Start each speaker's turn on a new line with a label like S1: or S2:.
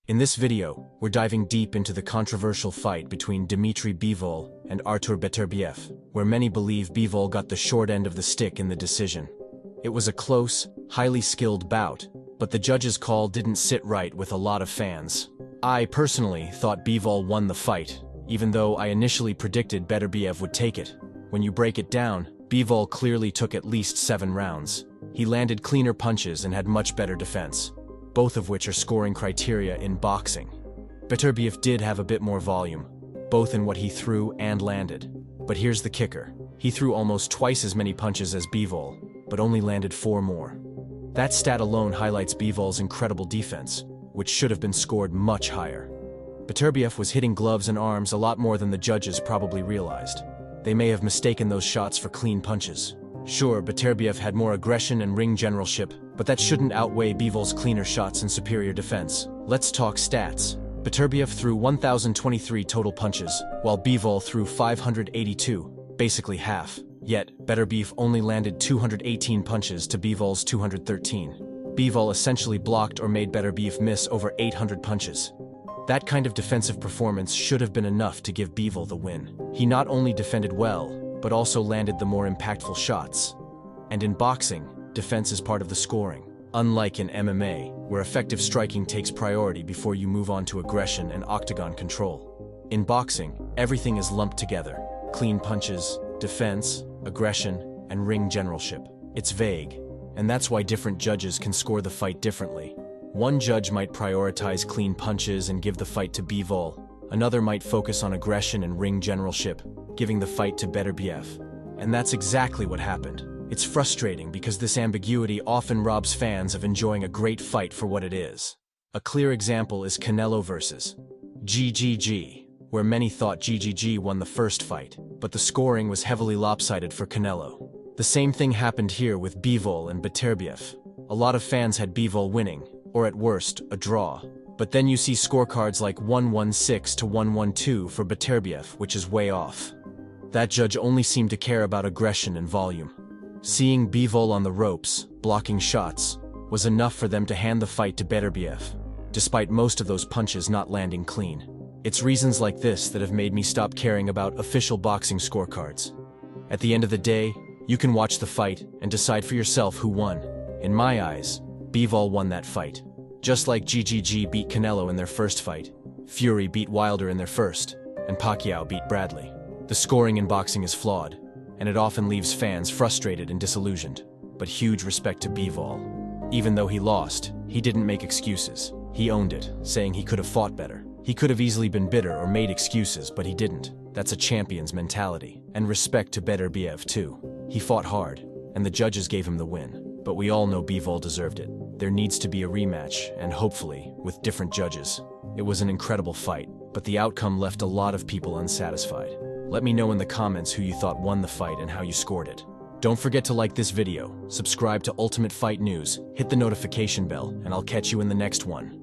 S1: In this video, we're diving deep into the controversial fight between Dmitry Bivol and Artur Beterbiev, where many believe Bivol got the short end of the stick in the decision. It was a close, highly skilled bout, but the judge's call didn't sit right with a lot of fans. I personally thought Bivol won the fight, even though I initially predicted Beterbiev would take it. When you break it down, Bivol clearly took at least 7 rounds. He landed cleaner punches and had much better defense, both of which are scoring criteria in boxing. Beterbiev did have a bit more volume, both in what he threw and landed. But here's the kicker. He threw almost twice as many punches as Bivol, but only landed 4 more. That stat alone highlights Bivol's incredible defense, which should have been scored much higher. Beterbiev was hitting gloves and arms a lot more than the judges probably realized. They may have mistaken those shots for clean punches. Sure, Beterbiev had more aggression and ring generalship, but that shouldn't outweigh Bivol's cleaner shots and superior defense. Let's talk stats. Beterbiev threw 1,023 total punches, while Bivol threw 582, basically half. Yet, Beterbiev only landed 218 punches to Bivol's 213. Bivol essentially blocked or made Beterbiev miss over 800 punches. That kind of defensive performance should have been enough to give Bivol the win. He not only defended well, but also landed the more impactful shots. And in boxing, defense is part of the scoring, unlike in MMA, where effective striking takes priority before you move on to aggression and octagon control. In boxing, everything is lumped together: clean punches, defense, aggression, and ring generalship. It's vague, and that's why different judges can score the fight differently. One judge might prioritize clean punches and give the fight to Bivol. Another might focus on aggression and ring generalship, giving the fight to Beterbiev. And that's exactly what happened. It's frustrating because this ambiguity often robs fans of enjoying a great fight for what it is. A clear example is Canelo versus GGG, where many thought GGG won the first fight, but the scoring was heavily lopsided for Canelo. The same thing happened here with Bivol and Beterbiev. A lot of fans had Bivol winning, or at worst, a draw. But then you see scorecards like 116 to 112 for Beterbiev, which is way off. That judge only seemed to care about aggression and volume. Seeing Bivol on the ropes, blocking shots, was enough for them to hand the fight to Beterbiev, despite most of those punches not landing clean. It's reasons like this that have made me stop caring about official boxing scorecards. At the end of the day, you can watch the fight and decide for yourself who won. In my eyes, Bivol won that fight. Just like GGG beat Canelo in their first fight, Fury beat Wilder in their first, and Pacquiao beat Bradley. The scoring in boxing is flawed, and it often leaves fans frustrated and disillusioned. But huge respect to Bivol. Even though he lost, he didn't make excuses. He owned it, saying he could have fought better. He could have easily been bitter or made excuses, but he didn't. That's a champion's mentality. And respect to Beterbiev too. He fought hard, and the judges gave him the win. But we all know Bivol deserved it. There needs to be a rematch, and hopefully, with different judges. It was an incredible fight, but the outcome left a lot of people unsatisfied. Let me know in the comments who you thought won the fight and how you scored it. Don't forget to like this video, subscribe to Ultimate Fight News, hit the notification bell, and I'll catch you in the next one.